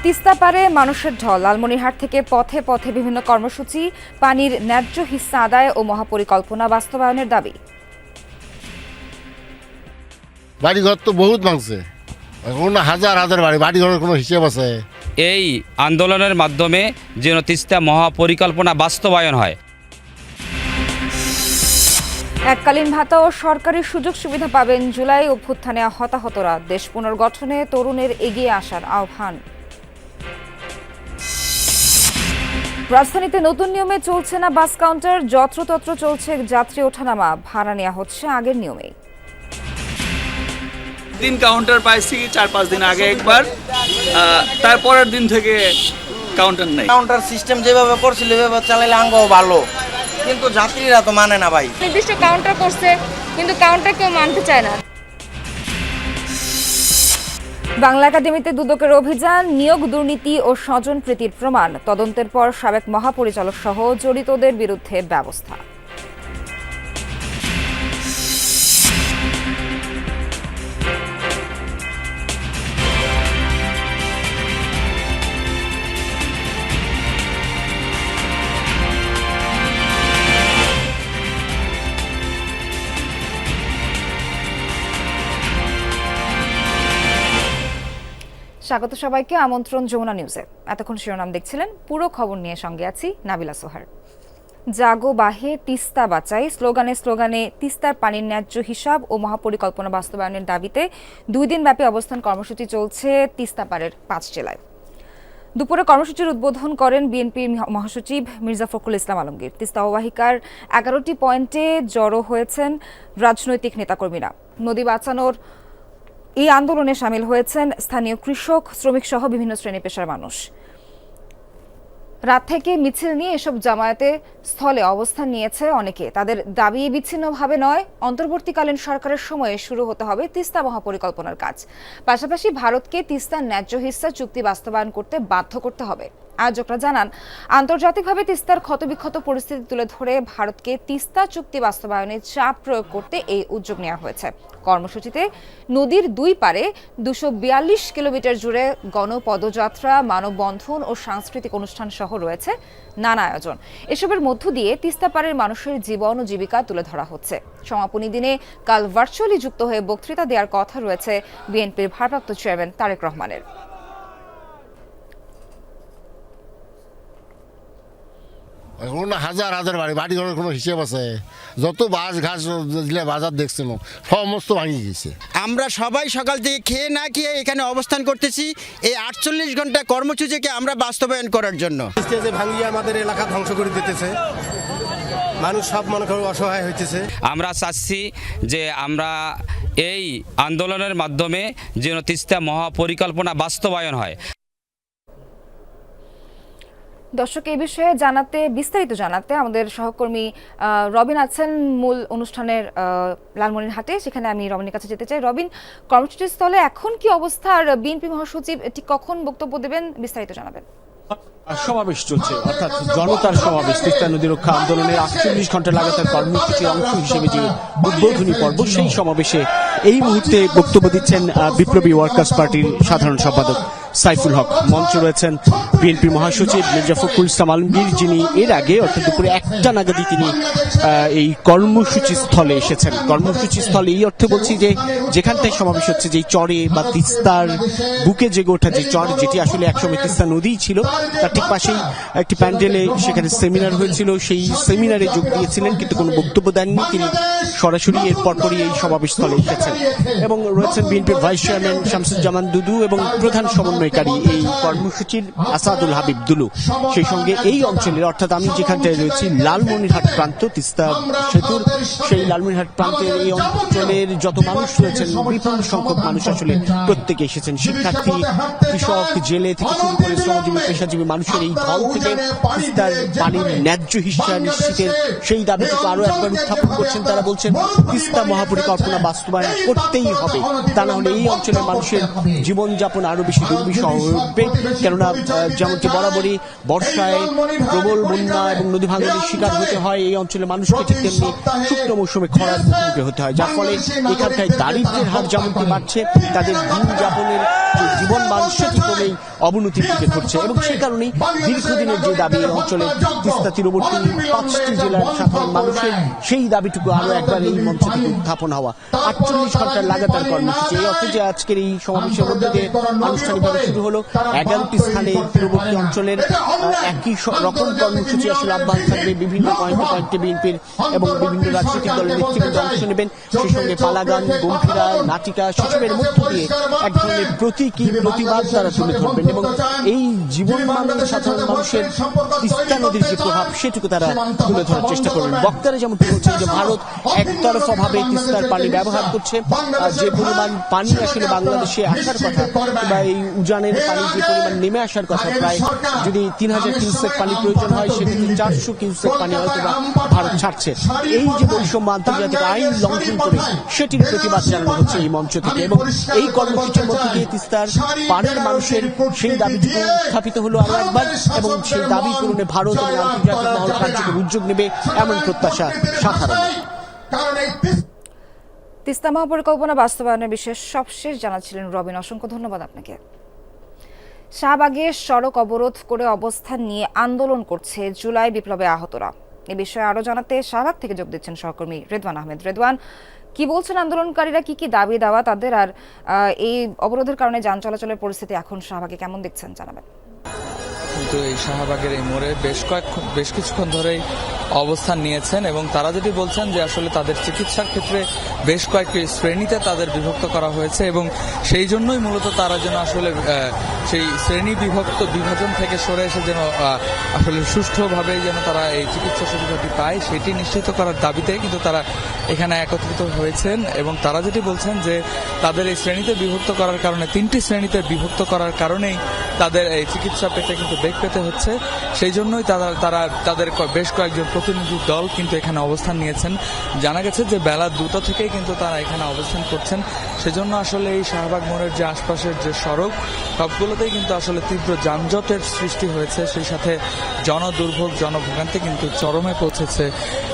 তিস্তা পারে মানুষের ঢল। লালমনিরহাট থেকে পথে পথে বিভিন্ন কর্মসূচি, পানির ন্যায্য হিস্সা আদায় ও মহাপরিকল্পনা বাস্তবায়নের দাবি। বাড়িঘর তো বহুত ভাঙছে, এখন হাজার হাজার বাড়িঘরের কোনো হিসেব আছে? এই আন্দোলনের মাধ্যমে যেন তিস্তা মহাপরিকল্পনা বাস্তবায়ন হয়। এককালীন ভাতা ও সরকারি সুযোগ সুবিধা পাবেন। জুলাই অভ্যুত্থানে হতাহতরা। দেশ পুনর্গঠনে তরুণের এগিয়ে আসার আহ্বান। রাজধানীতে নতুন নিয়মে চলছে না বাস কাউন্টার, যত্রতত্র চলছে যাত্রী ওঠানামা, ভাড়া নেওয়া হচ্ছে আগের নিয়মেই। দিন কাউন্টার পাইছি 4-5 দিন আগে একবার, তারপরের দিন থেকে কাউন্টার নাই। কাউন্টার সিস্টেম যেভাবে করছিল এভাবে চালাইলে আঙ্গও ভালো, কিন্তু যাত্রীরা তো মানে না ভাই। নির্দিষ্ট কাউন্টার করছে, কিন্তু কাউন্টার কেউ মানতে চায় না। বাংলা একাডেমিতে দুদকের অভিযান, নিয়োগ দুর্নীতি ও স্বজন প্রীতির প্রমাণ। তদন্তের পর সাবেক মহাপরিচালক সহ জড়িতদের বিরুদ্ধে ব্যবস্থা। স্বাগত সবাইকে, আমন্ত্রণ যমুনা নিউজে। এতক্ষণ শিরোনাম দেখছিলেন, পুরো খবর নিয়ে সঙ্গে আছি নাবিলা সোহার। জাগো বাহে তিস্তা বাঁচাই স্লোগানে স্লোগানে তিস্তার পানির ন্যায্য হিসাব ও মহাপরিকল্পনা বাস্তবায়নের দাবিতে 2 দিনব্যাপী অবস্থান কর্মসূচি চলছে তিস্তা পারের 5 জেলায়। দুপুরে কর্মসূচির উদ্বোধন করেন বিএনপির মহাসচিব মির্জা ফখরুল ইসলাম আলমগীর। তিস্তা অববাহিকার 11টি পয়েন্টে জড়ো হয়েছেন রাজনৈতিক নেতাকর্মীরা। নদী বাঁচানোর এই আন্দোলনে সামিল হয়েছেন স্থানীয় কৃষক, শ্রমিক সহ বিভিন্ন শ্রেণী পেশার মানুষ। রাত থেকে মিছিল নিয়ে এসব জামায়াতে স্থলে অবস্থান নিয়েছে অনেকে। তাদের দাবি বিচ্ছিন্নভাবে নয়, অন্তর্বর্তীকালীন সরকারের সময়ে শুরু হতে হবে তিস্তা মহাপরিকল্পনার কাজ। পাশাপাশি ভারতকে তিস্তার ন্যায্য হিস্সা চুক্তি বাস্তবায়ন করতে বাধ্য করতে হবে। আয়োজকরা জানান, আন্তর্জাতিকভাবে তিস্তার ক্ষতবিক্ষত পরিস্থিতি তুলে ধরে ভারতকে তিস্তা চুক্তি বাস্তবায়নে চাপ প্রয়োগ করতে এই উদ্যোগ নেওয়া হয়েছে। কর্মসূচিতে নদীর 2 পারে 242 কিলোমিটার জুড়ে গণপদযাত্রা, মানববন্ধন ও সাংস্কৃতিক অনুষ্ঠান সহ রয়েছে নানা আয়োজন। এসবের মধ্য দিয়ে তিস্তা পারের মানুষের জীবন ও জীবিকা তুলে ধরা হচ্ছে। সমাপনী দিনে কাল ভার্চুয়ালি যুক্ত হয়ে বক্তৃতা দেওয়ার কথা রয়েছে বিএনপির ভারপ্রাপ্ত চেয়ারম্যান তারেক রহমানের। এখন হাজার হাজার বাড়িঘরের কোনো হিসেব আছে? যত বাস ঘাস দিলে বাজার দেখছেন সমস্ত ভাঙিয়ে গেছে। আমরা সবাই সকাল থেকে খেয়ে না খেয়ে এখানে অবস্থান করতেছি এই 48 ঘন্টা কর্মসূচিকে আমরা বাস্তবায়ন করার জন্য। ভাঙিয়ে আমাদের এলাকা ধ্বংস করে দিতেছে, মানুষ সব মনে করে অসহায় হইতেছে। আমরা চাচ্ছি যে আমরা এই আন্দোলনের মাধ্যমে যেন তিস্তা মহাপরিকল্পনা বাস্তবায়ন হয়। দর্শক, এই বিষয়ে বিস্তারিত জানাতে আমাদের সহকর্মী রবিন আছেন মূল অনুষ্ঠানের লালমনিরহাটে। সেখানে আমি রবিনের কাছে যেতে চাই। রবিন, কর্মসূচির স্থলে এখন কি অবস্থা আর বিএনপি মহাসচিব ঠিক কখন বক্তব্য দেবেন, বিস্তারিত জানাবেন। সমাবেশ চলছে, অর্থাৎ জনতার সমাবেশ। তিস্তা নদী রক্ষা আন্দোলনের 48 ঘন্টা লাগাতার কর্মসূচির অংশ হিসেবে যে উদ্বোধনী পর্ব, সেই সমাবেশে এই মুহূর্তে বক্তব্য দিচ্ছেন বিপ্লবী ওয়ার্কার্স পার্টির সাধারণ সম্পাদক সাইফুল হক। মঞ্চ রয়েছেন বিএনপি মহাসচিব মির্জা ফখরুল ইসলাম আলমগীর, যিনি এর আগে অর্থাৎ দুপুরে 1টা নাগাদই তিনি এই কর্মসূচি স্থলে এসেছেন। কর্মসূচি স্থলে এই অর্থে বলছি যে যেখানটায় সমাবেশ হচ্ছে, যেই চরে বা তিস্তার বুকে জেগে ওঠা যে চর, যেটি আসলে একসময় তিস্তা নদীই ছিল, তার ঠিক পাশেই একটি প্যান্ডেলে সেখানে সেমিনার হয়েছিল। সেই সেমিনারে যোগ দিয়েছিলেন, কিন্তু কোনো বক্তব্য দেননি তিনি। সরাসরি এর পরপরই এই সমাবেশ স্থলে এসেছেন এবং রয়েছেন বিএনপির ভাইস চেয়ারম্যান শামসুজ্জামান দুদু এবং প্রধান সমন্বয়কারী এই কর্মসূচির আসাদুল হাবিব দুলু। সেই সঙ্গে এই অঞ্চলের, অর্থাৎ আমি যেখানটায় রয়েছি লালমনিরহাট প্রান্ত, তিস্তা সেতুর সেই লালমনিরহাট প্রান্তের এই অঞ্চলের যত মানুষ রয়েছেন, বিপুল সংখ্যক মানুষ আসলে প্রত্যেকে এসেছেন। শিক্ষার্থী, কৃষক, জেলে থেকে শুরু করে শ্রমজীবী, পেশাজীবী মানুষের এই দল থেকে তিস্তার পানির ন্যায্য হিস্সা নিশ্চিতের সেই দাবিটুকু আরো একবার উত্থাপন করছেন। তারা বলছেন তিস্তা মহাপরিকল্পনা বাস্তবায়ন করতেই হবে, তা না হলে এই অঞ্চলের মানুষের জীবনযাপন আরো বেশি দুর্বিষহ হয়ে উঠবে। কেননা যেমনটি বরাবরই বর্ষায় প্রবল বন্যা এবং নদী ভাঙনের শিকার হতে হয় এই অঞ্চলের মানুষকে, ঠিক তেমনি শুকনো মৌসুমে খরার মুখোমুখি হতে হয়, যার ফলে এখানটায় দারিদ্র্যের হার যেমনটি বাড়ছে, তাদের দিন যাপনের জীবন মান সেটি ক্রমেই অবনতির দিকে ঘটছে এবং সেই কারণেই দীর্ঘদিনের যে দাবি এই অঞ্চলে তিস্তা তীরবর্তী 5টি জেলার সাধারণ মানুষের সেই দাবিটুকু আরো একবার এই মঞ্চ থেকে উত্থাপন হওয়া। 48 ঘন্টার লাগাতার কর্মসূচি, এই অর্থে যে আজকের এই সমাবেশের মধ্যে দিয়ে আনুষ্ঠানিকভাবে শুরু হলো 11টি স্থানে তীরবর্তী অঞ্চলের একই রকম কর্মসূচি আসলে অব্যাহত থাকবে। বিভিন্ন পয়েন্টে বিএনপির এবং বিভিন্ন রাজনৈতিক দলের নেতৃবৃন্দ অংশ নেবেন। সেই সঙ্গে পালাগান, গম্ভীরা, নাটিকা, সেসবের মধ্য দিয়ে এক ধরনের প্রতীকী প্রতিবাদ তারা তুলে ধরবেন এবং এই জীবনমানের সাধারণ মানুষের তিস্তা নদীর যে প্রভাব সেটুকু তারা তুলে ধরার চেষ্টা করবেন। বক্তারা যেমন বলছেন যে ভারত একতরফা ভাবে তিস্তার পানি ব্যবহার করছে, যে পরিমাণ পানি আসলে বাংলাদেশে আসার কথা বা এই উজানের পানি যে পরিমাণ নেমে আসার কথা, প্রায় যদি 3000 কিউসেক পানি প্রয়োজন হয় সেক্ষেত্রে 400 কিউসেক পানি হয়তো ভারত ছাড়ছে। এই যে বৈষম্য আন্তর্জাতিক আইন লঙ্ঘন করে সেটির প্রতিবাদ জানানো হচ্ছে এই মঞ্চ থেকে এবং এই কর্মসূচির মধ্যে দিয়ে তিস্তার পাড়ের মানুষের সেই দাবিটুকু স্থাপিত হলো আরো একবার এবং সেই দাবি পূরণে ভারত এবং আন্তর্জাতিক মহল কার্যকর উদ্যোগ নেবে এমন প্রত্যাশা সাধারণ। তিস্তা মহাপরিকল্পনা বাস্তবায়নের বিষয়ে সবশেষ জানাচ্ছিলেন রবিন, অসংখ্য ধন্যবাদ আপনাকে। শাহবাগে সড়ক অবরোধ করে অবস্থান নিয়ে আন্দোলন করছে জুলাই বিপ্লবে আহতরা। এ বিষয়ে আরো জানাতে শাহবাগ থেকে যোগ দিচ্ছেন সহকর্মী রেদওয়ান আহমেদ। রেদওয়ান, কি বলছেন আন্দোলনকারীরা, কি কি দাবি দেওয়া তাদের, আর এই অবরোধের কারণে যান চলাচলের পরিস্থিতি এখন শাহবাগে কেমন দেখছেন জানাবেন। কিন্তু এই শাহবাগের এই মোড়ে বেশ কিছুক্ষণ ধরেই অবস্থান নিয়েছেন এবং তারা যেটি বলছেন যে আসলে তাদের চিকিৎসার ক্ষেত্রে বেশ কয়েকটি শ্রেণীতে তাদের বিভক্ত করা হয়েছে এবং সেই জন্যই মূলত তারা যেন আসলে সেই শ্রেণী বিভাজন থেকে সরে এসে যেন আসলে সুষ্ঠুভাবে যেন তারা এই চিকিৎসা সুবিধাটি পায় সেটি নিশ্চিত করার দাবিতে কিন্তু তারা এখানে একত্রিত হয়েছেন এবং তারা যেটি বলছেন যে তাদের এই শ্রেণীতে বিভক্ত করার কারণে 3টি শ্রেণীতে বিভক্ত করার কারণেই তাদের এই চিকিৎসা পেতে কিন্তু বেগ পেতে হচ্ছে। সেই জন্যই তারা তাদের বেশ কয়েকজন প্রতিনিধি দল কিন্তু এখানে অবস্থান নিয়েছেন। জানা গেছে যে বেলা 2টা থেকেই কিন্তু তারা এখানে অবস্থান করছেন। সেজন্য আসলে এই শাহবাগ মোড়ের যে আশপাশের যে সড়ক সবগুলোতেই কিন্তু আসলে তীব্র যানজটের সৃষ্টি হয়েছে, সেই সাথে জনদুর্ভোগ জনভোগান্তি কিন্তু চরমে পৌঁছেছে।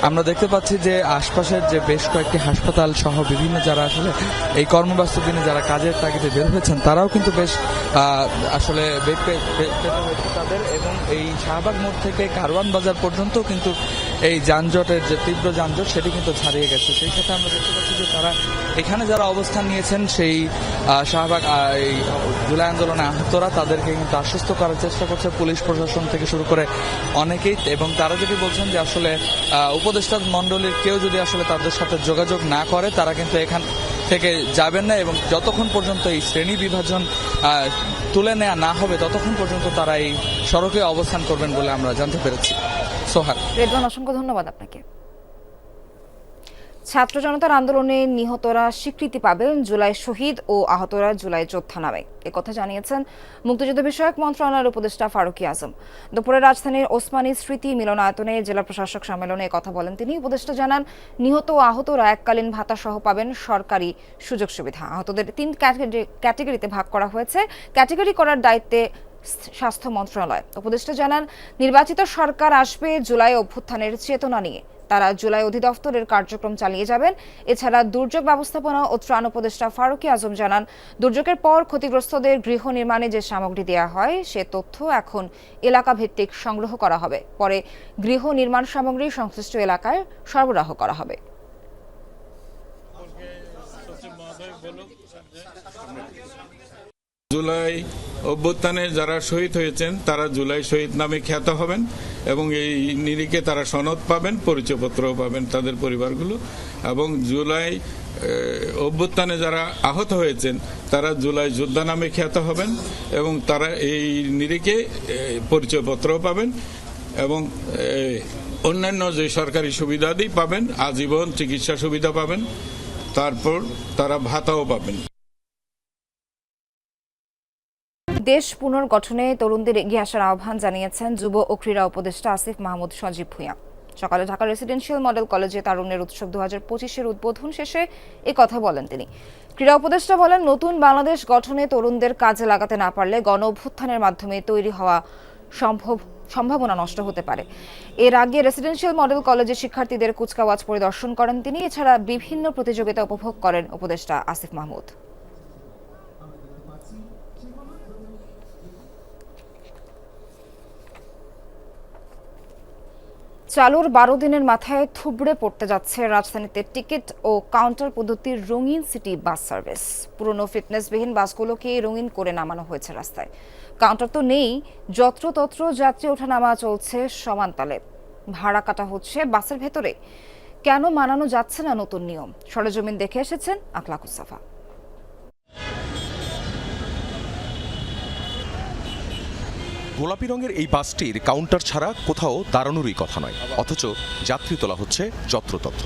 আমরা দেখতে পাচ্ছি যে আশপাশের যে বেশ কয়েকটি হাসপাতাল সহ বিভিন্ন যারা আসলে এই কর্মব্যস্ত দিনে যারা কাজের তাগিদে বের হয়েছেন তারাও কিন্তু বেশ আসলে বেগ পেতে হয়েছে তাদের এবং এই শাহবাগ মোড় থেকে কারওয়ান বাজার পর্যন্ত কিন্তু এই যানজটের যে তীব্র যানজট সেটি কিন্তু ছাড়িয়ে গেছে। সেই সাথে আমরা দেখতে পাচ্ছি যে তারা এখানে যারা অবস্থান নিয়েছেন সেই শাহবাগ এই জুলাই আন্দোলনে আহতরা তাদেরকে কিন্তু আশ্বস্ত করার চেষ্টা করছে পুলিশ প্রশাসন থেকে শুরু করে অনেকেই এবং তারা যেটি বলছেন যে আসলে উপদেষ্টা মণ্ডলীর কেউ যদি আসলে তাদের সাথে যোগাযোগ না করে তারা কিন্তু এখান থেকে যাবেন না এবং যতক্ষণ পর্যন্ত এই শ্রেণী বিভাজন তুলে নেওয়া না হবে ততক্ষণ পর্যন্ত তারা এই সড়কে অবস্থান করবেন বলে আমরা জানতে পেরেছি। সোহাগ, রেদওয়ান, অসংখ্য ধন্যবাদ আপনাকে। ছাত্র জনতার আন্দোলনে নিহতরা স্বীকৃতি পাবেন জুলাই শহীদ ও আহতরা জুলাই যোদ্ধা নামে, একথা জানিয়েছেন মুক্তিযুদ্ধ বিষয়ক মন্ত্রণালয়ের উপদেষ্টা ফারুকী আজম। দুপুরে রাজধানীর ওসমানী স্মৃতি মিলনায়তনে জেলা প্রশাসক সম্মেলনে কথা বলেন তিনি। উপদেষ্টা জানান, নিহত ও আহতরা এককালীন ভাতা সহ পাবেন সরকারি সুযোগ সুবিধা। আহতদের 3 ক্যাটাগরিতে ভাগ করা হয়েছে, ক্যাটাগরি করার দায়িত্বে স্বাস্থ্য মন্ত্রণালয়। উপদেষ্টা জানান, নির্বাচিত সরকার আসবে জুলাই অভ্যুত্থানের চেতনা নিয়ে, তারা জুলাই অধিদপ্তরের কার্যক্রম চালিয়ে যাবেন। এছাড়া দুর্যোগ ব্যবস্থাপনা ও ত্রাণ উপদেষ্টা ফারুকী আজম জানান, দুর্যোগের পর ক্ষতিগ্রস্তদের গৃহ নির্মাণে যে সামগ্রী দেওয়া হয় সে তথ্য এখন এলাকা ভিত্তিক সংগ্রহ করা হবে, পরে গৃহ নির্মাণ সামগ্রী সংশ্লিষ্ট এলাকায় সরবরাহ করা হবে। জুলাই অভ্যুত্থানে যারা শহীদ হয়েছেন তারা জুলাই শহীদ নামে খ্যাত হবেন এবং এই নিরিখে তারা সনদ পাবেন, পরিচয়পত্রও পাবেন তাদের পরিবারগুলো এবং জুলাই অভ্যুত্থানে যারা আহত হয়েছেন তারা জুলাই যোদ্ধা নামে খ্যাত হবেন এবং তারা এই নিরিখে পরিচয়পত্রও পাবেন এবং অন্যান্য যে সরকারি সুবিধাদি পাবেন, আজীবন চিকিৎসা সুবিধা পাবেন, তারপর তারা ভাতাও পাবেন। দেশ পুনর্গঠনে তরুণদের এগিয়ে আসার আহ্বান জানিয়েছেন যুব ও ক্রীড়া উপদেষ্টা আসিফ মাহমুদ সজীব ভূঁইয়া। সকালে ঢাকা রেসিডেন্সিয়াল মডেল কলেজে তারুণ্যের উৎসব 2025-এর উদ্বোধন শেষে কথা বলেন তিনি। ক্রীড়া উপদেষ্টা বলেন, নতুন বাংলাদেশ গঠনে তরুণদের কাজে লাগাতে না পারলে গণ অভ্যুত্থানের মাধ্যমে তৈরি হওয়া সম্ভাবনা নষ্ট হতে পারে। এর আগে রেসিডেন্সিয়াল মডেল কলেজের শিক্ষার্থীদের কুচকাওয়াজ পরিদর্শন করেন তিনি। এছাড়া বিভিন্ন প্রতিযোগিতা উপভোগ করেন উপদেষ্টা আসিফ মাহমুদ। চালুর 12 দিনের মাথায় থুবড়ে পড়তে যাচ্ছে রাজধানীতে টিকিট ও কাউন্টার পদ্ধতির রঙিন সিটি বাস সার্ভিস। পুরনো ফিটনেসবিহীন বাসগুলোকে রঙিন করে নামানো হয়েছে রাস্তায়। কাউন্টার তো নেই, যত্রতত্র যাত্রী ওঠানামা চলছে সমান তালে। ভাড়া কাটা হচ্ছে বাসের ভেতরে। কেন মানানো যাচ্ছে না নতুন নিয়ম? সরেজমিন দেখে এসেছেন আখলাকুস সাফা। গোলাপি রঙের এই বাসটির কাউন্টার ছাড়া কোথাও দাঁড়ানোরই কথা নয়, অথচ যাত্রী তোলা হচ্ছে যত্রতত্র।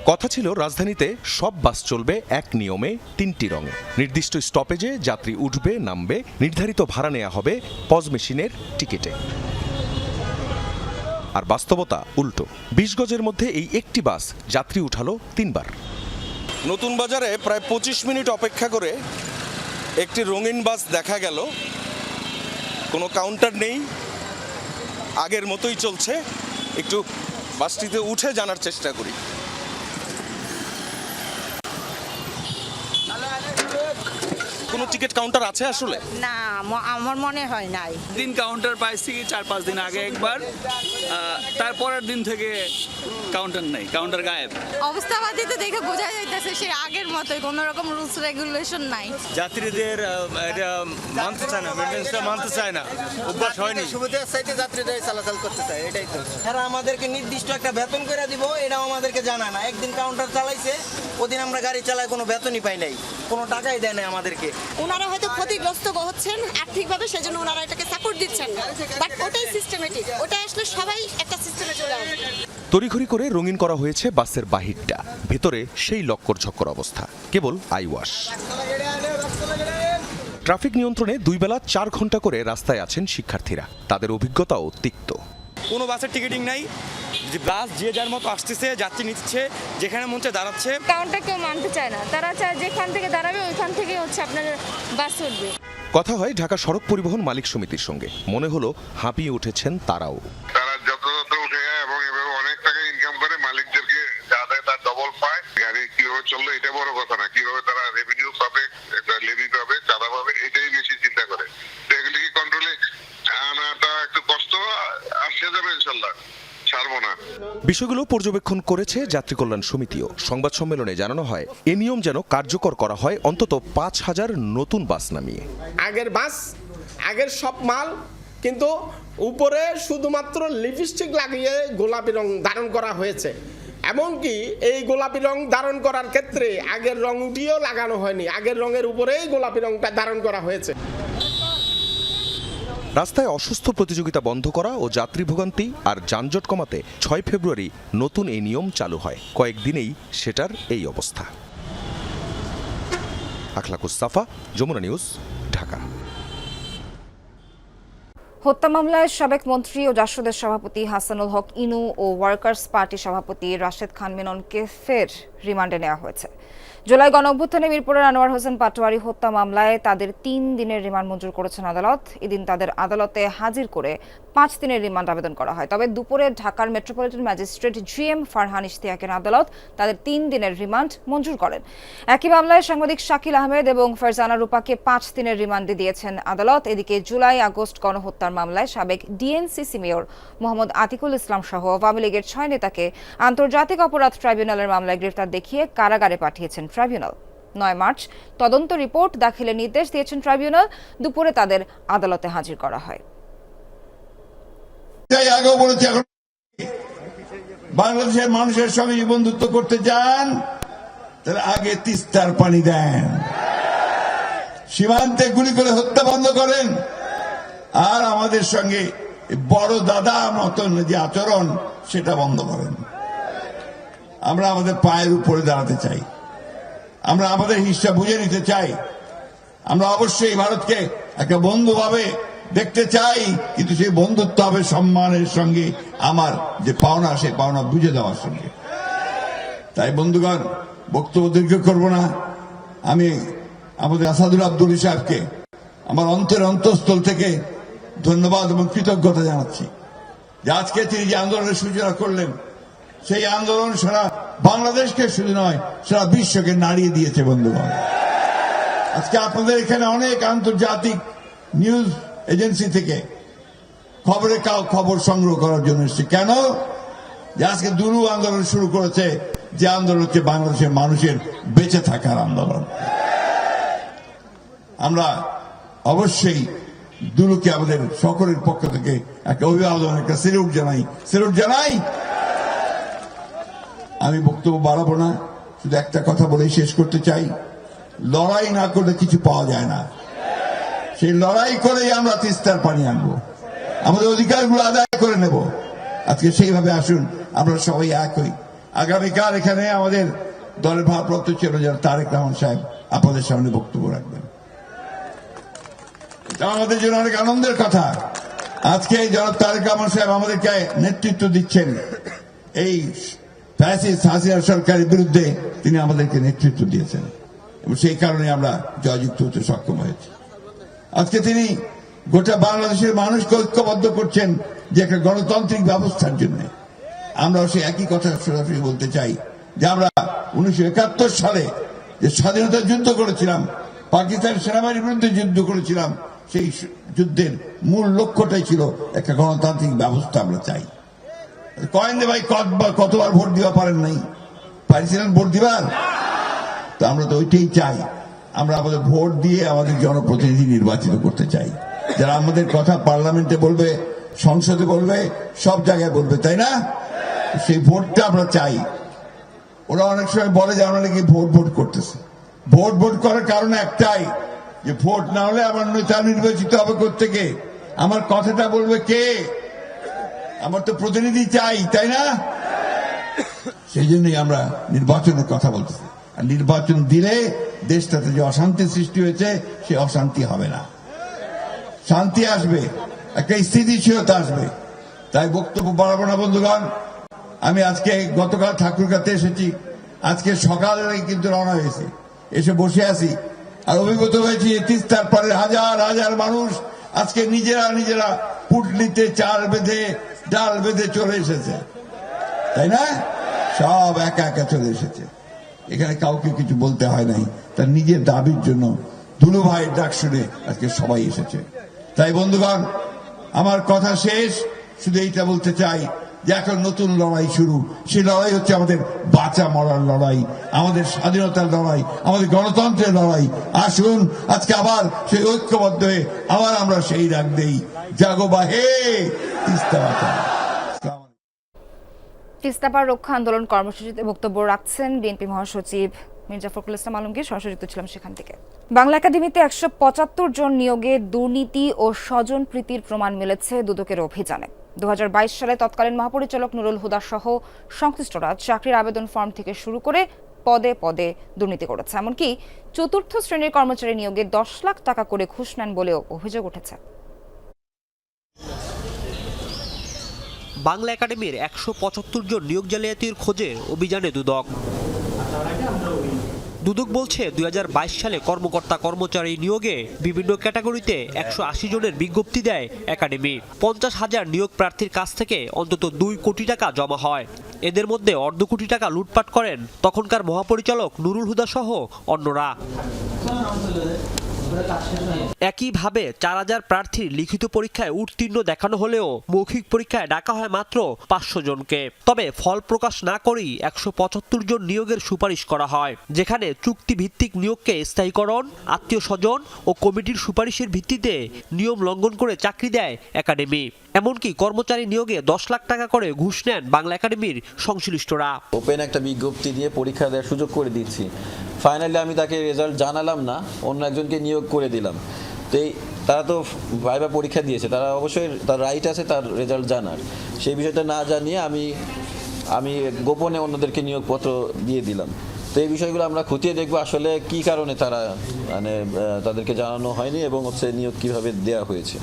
কথা ছিল রাজধানীতে সব বাস চলবে এক নিয়মে, 3টি রঙে। নির্দিষ্ট স্টপেজে যাত্রী উঠবে নামবে, নির্ধারিত ভাড়া নেওয়া হবে পজ মেশিনের টিকিটে। আর বাস্তবতা উল্টো। 20 গজের মধ্যে এই একটি বাস যাত্রী উঠালো 3 বার। নতুন বাজারে প্রায় 25 মিনিট অপেক্ষা করে একটি রঙিন বাস দেখা গেল। কোনো কাউন্টার নেই, আগের মতোই চলছে। একটু বাসটিতে উঠে জানার চেষ্টা করি। কোনো টিকিট কাউন্টার আছে আসলে? না, আমার মনে হয় নাই। দিন কাউন্টার পাইছি 4-5 দিন আগে একবার, তারপরের দিন থেকে কাউন্টার নেই, কাউন্টার গায়েব। অবস্থাবাদীতে দেখে বোঝা যাইতেছে সে আগের মতোই, কোনো রকম রুলস রেগুলেশন নাই। যাত্রীদের এটা মানতে চায় না, মেইনটেনেন্সটা মানতে চায় না, অভ্যাস হয়নি। সুবিধার সাইডে যাত্রীরাই চলাচল করতে চায়, এটাই তো। তারা আমাদেরকে নির্দিষ্ট একটা বেতন করে দিব, এটাও আমাদেরকে জানা না। একদিন কাউন্টার চালাইছে, ওদিন আমরা গাড়ি চালাই, কোনো বেতনই পাই নাই, কোনো টাকাই দেয় না আমাদেরকে। ওনারা হয়তো ক্ষতিগ্রস্ত হচ্ছেন আর্থিকভাবে, সেজন্য ওনারা এটাকে সাপোর্ট দিচ্ছেন না, বাট ওটাই সিস্টেমেটিক। ওটা আসলে সবাই একটা সিস্টেমে চলে আসবে। তড়িঘড়ি করে রঙিন করা হয়েছে বাসের বাহিরটা, ভেতরে সেই লক্কর ঝক্কর অবস্থা, কেবল আইওয়াশ। ট্রাফিক নিয়ন্ত্রণে 2 বেলা 4 ঘন্টা করে রাস্তায় আছেন শিক্ষার্থীরা। তাদের অভিজ্ঞতাও তিক্ত। কোনো বাসের টিকিটিং নাই, যে বাস যে যার মতো আসতেছে, যাত্রী নিচ্ছে, যেখানে মন চায় দাঁড়াচ্ছে। কাউন্টার কেউ মানতে চায় না, তারা চায় যেখান থেকে দাঁড়াবে ওইখান থেকে হচ্ছে আপনার বাস উঠবে। কথা হয় ঢাকা সড়ক পরিবহন মালিক সমিতির সঙ্গে। মনে হলো হাঁপিয়ে উঠেছেন তারাও। তারা যত্রতত্র উঠে যায় এবং এভাবে অনেক টাকা ইনকাম করে, মালিকদেরকে যা দেয় তার ডবল পায়। গাড়ি কিভাবে চললো এটা বড় কথা না, কিভাবে তারা রেভিনিউ পাবে, লেভি পাবে, চাঁদা পাবে, এটাই বেশি চিন্তা করে। এগুলি কি কন্ট্রোলে আনাটা একটু কষ্ট, আসে যাবে ইনশাল্লাহ, ছাড়বো না। বিষয়গুলো পর্যবেক্ষণ করেছে যাত্রী কল্যাণ সমিতিও। সংবাদ সম্মেলনে জানানো হয়, এ নিয়ম যেন কার্যকর করা হয় অন্তত 5000 নতুন বাস নামিয়ে। আগের বাস, আগের সব মাল, কিন্তু উপরে শুধুমাত্র লিপস্টিক লাগিয়ে গোলাপি রং ধারণ করা হয়েছে। এমনকি এই গোলাপি রং ধারণ করার ক্ষেত্রে আগের রং উঠিয়েও লাগানো হয়নি, আগের রঙের উপরেই গোলাপি রংটা ধারণ করা হয়েছে। রাস্তায় অসুস্থ প্রতিযোগিতা বন্ধ করা ও যাত্রী ভোগান্তি আর যানজট কমাতে 6 ফেব্রুয়ারি নতুন এই নিয়ম চালু হয়। কয়েকদিনেই সেটার এই অবস্থা। আখলাকুস সাফা, যমুনা নিউজ, ঢাকা। হত্যা মামলায় সাবেক মন্ত্রী ও জাসদের সভাপতি হাসানুল হক ইনু ও ওয়ার্কার্স পার্টি সভাপতি রাশেদ খান মেননকে ফের রিমান্ডে নেওয়া হয়েছে। জুলাই গণঅভ্যুত্থানে মিরপুরের আনোয়ার হোসেন পাটোয়ারি হত্যা মামলায় তাদের 3 দিনের রিমান্ড মঞ্জুর করেছেন আদালত। এদিন তাদের আদালতে হাজির করে 5 দিনের রিমান্ড আবেদন করা হয়। তবে দুপুরে ঢাকার মেট্রোপলিটন ম্যাজিস্ট্রেট GM ফারহান ইশতিয়াকের আদালত তাদের 3 দিনের রিমান্ড মঞ্জুর করেন। একই মামলায় সাংবাদিক শাকিল আহমেদ এবং ফারজানা রূপাকে 5 দিনের রিমান্ডে দিয়েছেন আদালত। এদিকে জুলাই আগস্ট গণহত্যার মামলায় সাবেক DNCC মেয়র মোহাম্মদ আতিকুল ইসলাম সহ আওয়ামী লীগের 6 নেতাকে আন্তর্জাতিক অপরাধ ট্রাইব্যুনালের মামলায় গ্রেফতার দেখিয়ে কারাগারে পাঠিয়েছেন ট্রাইব্যুনাল। 9 মার্চ তদন্ত রিপোর্ট দাখিলের নির্দেশ দিয়েছেন ট্রাইব্যুনাল। দুপুরে তাদের আদালতে হাজির করা হয়। আগেও বলেছি, এখন বাংলাদেশের মানুষের সঙ্গে বন্ধুত্ব করতে চান তাহলে আগে তিস্তার পানি দেন, সীমান্তে গুলি করে হত্যা বন্ধ করেন, আর আমাদের সঙ্গে বড় দাদা মতন যে আচরণ সেটা বন্ধ করেন। আমরা আমাদের পায়ের উপরে দাঁড়াতে চাই, আমরা আমাদের হিসাব বুঝে নিতে চাই। আমরা অবশ্যই ভারতকে একটা বন্ধু ভাবে দেখতে চাই, কিন্তু সেই বন্ধুত্ব হবে সম্মানের সঙ্গে, আমার যে পাওনা সেই পাওনা বুঝে দেওয়ার সঙ্গে। তাই বন্ধুগণ, বক্তব্য দীর্ঘ করব না। আমি আমাদের আসাদুল আব্দুল সাহেবকে আমার অন্তঃস্থল থেকে ধন্যবাদ এবং কৃতজ্ঞতা জানাচ্ছি যে আজকে তিনি যে আন্দোলনের সূচনা করলেন, সেই আন্দোলন সারা বাংলাদেশকে শুধু নয় সারা বিশ্বকে নাড়িয়ে দিয়েছে বন্ধুগণ। আজকে আপনাদের এখানে অনেক আন্তর্জাতিক নিউজ এজেন্সি থেকে খবর সংগ্রহ করার জন্য এসেছে। কেন? যে আজকে দুলু আন্দোলন শুরু করেছে, যে আন্দোলন হচ্ছে বাংলাদেশের মানুষের বেঁচে থাকার আন্দোলন। আমরা অবশ্যই দুলুকে আমাদের সকলের পক্ষ থেকে একটা অভিবাদন, একটা স্যালুট জানাই। আমি বক্তব্য বাড়াবো না, শুধু একটা কথা বলেই শেষ করতে চাই, লড়াই না করলে কিছু পাওয়া যায় না। সেই লড়াই করেই আমরা তিস্তার পানি আনবো, আমাদের অধিকারগুলো আদায় করে নেব। আজকে সেইভাবে আসুন আমরা সবাই এক হই। আগামীকাল এখানে আমাদের দলের ভারপ্রাপ্ত চেয়ারম্যান তারেক রহমান সাহেব আপনাদের সামনে বক্তব্য রাখবেন। এটা আমাদের জন্য অনেক আনন্দের কথা। আজকে জনাব তারেক রহমান সাহেব আমাদেরকে নেতৃত্ব দিচ্ছেন। এই ফ্যাসিস্ট হাসিনা সরকারের বিরুদ্ধে তিনি আমাদেরকে নেতৃত্ব দিয়েছেন এবং সেই কারণে আমরা জয়যুক্ত হতে সক্ষম হয়েছি। আজকে তিনি গোটা বাংলাদেশের মানুষকে ঐক্যবদ্ধ করছেন যে একটা গণতান্ত্রিক ব্যবস্থার জন্য। আমরা সেই একই কথা সরাসরি বলতে চাই যে আমরা 1971 সালে যে স্বাধীনতার যুদ্ধ করেছিলাম, পাকিস্তান সেনাবাহিনীর বিরুদ্ধে যুদ্ধ করেছিলাম, সেই যুদ্ধের মূল লক্ষ্যটাই ছিল একটা গণতান্ত্রিক ব্যবস্থা আমরা চাই। কয়েন ভাই কতবার ভোট দিবা পারেন নাই, পারিছিলেন ভোট দিবার? তো আমরা তো ওইটাই চাই। আমরা আমাদের ভোট দিয়ে আমাদের জনপ্রতিনিধি নির্বাচিত করতে চাই, যারা আমাদের কথা পার্লামেন্টে বলবে, সংসদে বলবে, সব জায়গায় বলবে, তাই না? সেই ভোটটা আমরা চাই। ওরা অনেক সময় বলে যে আমরা নাকি ভোট করতেছে। ভোট করার কারণ একটাই, যে ভোট না হলে আমার নেতা নির্বাচিত হবে কোত্থেকে? আমার কথাটা বলবে কে? আমার তো প্রতিনিধি চাই, তাই না? সেই জন্যই আমরা নির্বাচনের কথা বলতেছি। আর নির্বাচন দিলে দেশটাতে যে অশান্তি সৃষ্টি হয়েছে সে অশান্তি হবে না, শান্তি আসবে, একটা স্থিতিশীলতা আসবে। তাই বক্তব্য বাড়াবো না বন্ধুগণ। আমি আজকে গতকাল ঠাকুরগাঁতে এসেছি, আজকে সকালে কিন্তু রওনা হয়েছি, এসে বসে আছি আর অভিভূত হয়েছি। তিস্তার পারে হাজার হাজার মানুষ আজকে নিজেরা পুটলিতে চাল বেঁধে ডাল বেঁধে চলে এসেছে, তাই না? সব একা একা চলে এসেছে। এখানে কাউকে কিছু বলতে হয় নাই, তার নিজের দাবির জন্য দুলু ভাইয়ের ডাক শুনে আজকে সবাই এসেছে। তাই বন্ধুগণ, আমার কথা শেষ, শুধু এইটা বলতে চাই যে এখন নতুন লড়াই শুরু। সেই লড়াই হচ্ছে আমাদের বাঁচা মরার লড়াই, আমাদের স্বাধীনতার লড়াই, আমাদের গণতন্ত্রের লড়াই। আসুন আজকে আবার সেই ঐক্যবদ্ধ হয়ে আবার আমরা সেই ডাক দেই, জাগো বাহে তিস্তা বাঁচাও। তিস্তা পার রক্ষা আন্দোলন কর্মসূচিতে বক্তব্য রাখছেন বিএনপি মহাসচিব মির্জা ফখরুল ইসলাম আলমগীর। সরাসরি ছিলাম সেখান থেকে। বাংলা একাডেমিতে 175 জন নিয়োগে দুর্নীতি ও স্বজনপ্রীতির প্রমাণ মিলেছে দুদকের অভিযানে। 2022 সালে তৎকালীন মহাপরিচালক নুরুল হুদা সহ সংশ্লিষ্টরা চাকরির আবেদন ফর্ম থেকে শুরু করে পদে পদে দুর্নীতি করেছে। এমনকি চতুর্থ শ্রেণীর কর্মচারী নিয়োগে 10 লাখ টাকা করে ঘুষ নেন বলেও অভিযোগ উঠেছে। বাংলা একাডেমির 175 জন নিয়োগ জালিয়াতির খোঁজে অভিযানে দুদক বলছে 2022 সালে কর্মকর্তা কর্মচারী নিয়োগে বিভিন্ন ক্যাটাগরিতে 180 জনের বিজ্ঞপ্তি দেয় একাডেমি। 50,000 নিয়োগ প্রার্থীর কাছ থেকে অন্তত 2 কোটি টাকা জমা হয়। এদের মধ্যে অর্ধ কোটি টাকা লুটপাট করেন তখনকার মহাপরিচালক নুরুল হুদা সহ অন্যরা। একইভাবে 4000 প্রার্থীর লিখিত পরীক্ষায় উত্তীর্ণ দেখানো হলেও মৌখিক পরীক্ষায় ডাকা হয় মাত্র 500 জনকে। তবে ফল প্রকাশ না করেই 175 জন নিয়োগের সুপারিশ করা হয়, যেখানে চুক্তিভিত্তিক নিয়োগকে স্থায়ীকরণ, আত্মীয় স্বজন ও কমিটির সুপারিশের ভিত্তিতে নিয়ম লঙ্ঘন করে চাকরি দেয় একাডেমি। এমনকি কর্মচারী নিয়োগে 10 লাখ টাকা করে ঘুষ নেন বাংলা একাডেমির সংশ্লিষ্টরা। ওপেন একটা বিজ্ঞপ্তি দিয়ে পরীক্ষা দেওয়ার সুযোগ করে দিচ্ছি, ফাইনালি আমি তাকে রেজাল্ট জানালাম না, অন্য একজনকে নিয়োগ করে দিলাম। তো তারা তো ভাইবা পরীক্ষা দিয়েছে, তারা অবশ্যই তার রাইট আছে তার রেজাল্ট জানার। সেই বিষয়টা না জানিয়ে আমি গোপনে অন্যদেরকে নিয়োগপত্র দিয়ে দিলাম। তো এই বিষয়গুলো আমরা খতিয়ে দেখবো আসলে কি কারণে তারা তাদেরকে জানানো হয়নি এবং নিয়োগ কিভাবে দেওয়া হয়েছে।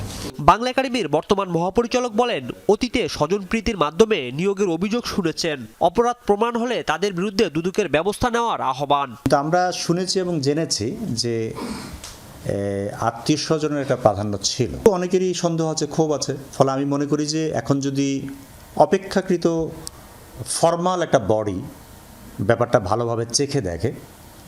বাংলা একাডেমির বর্তমান মহাপরিচালক বলেন, অতীতে স্বজনপ্রীতির মাধ্যমে নিয়োগের অভিযোগ শুনেছেন। অপরাধ প্রমাণ হলে তাদের বিরুদ্ধে দুদকের ব্যবস্থা নেওয়ার আহ্বান। আমরা শুনেছি এবং জেনেছি যে আত্মীয় স্বজনের একটা প্রাধান্য ছিল। অনেকেরই সন্দেহ আছে, ক্ষোভ আছে। ফলে আমি মনে করি যে এখন যদি অপেক্ষাকৃত ফর্মাল একটা বডি ব্যাপারটা ভালোভাবে চেখে দেখে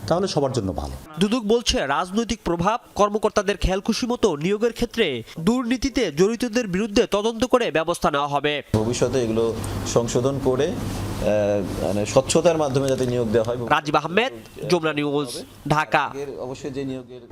তাহলে সবার জন্য ভালো। দুদক বলছে রাজনৈতিক প্রভাব, কর্মকর্তাদের খেয়ালখুশি মতো নিয়োগের ক্ষেত্রে দুর্নীতিতে জড়িতদের বিরুদ্ধে তদন্ত করে ব্যবস্থা নেওয়া হবে। ভবিষ্যতে এগুলো সংশোধন করে মানে স্বচ্ছতার মাধ্যমে যাতে নিয়োগ দেওয়া হয়। রাজীব আহমেদ, যমুনা নিউজ, ঢাকা। অবশ্যই যে নিয়োগের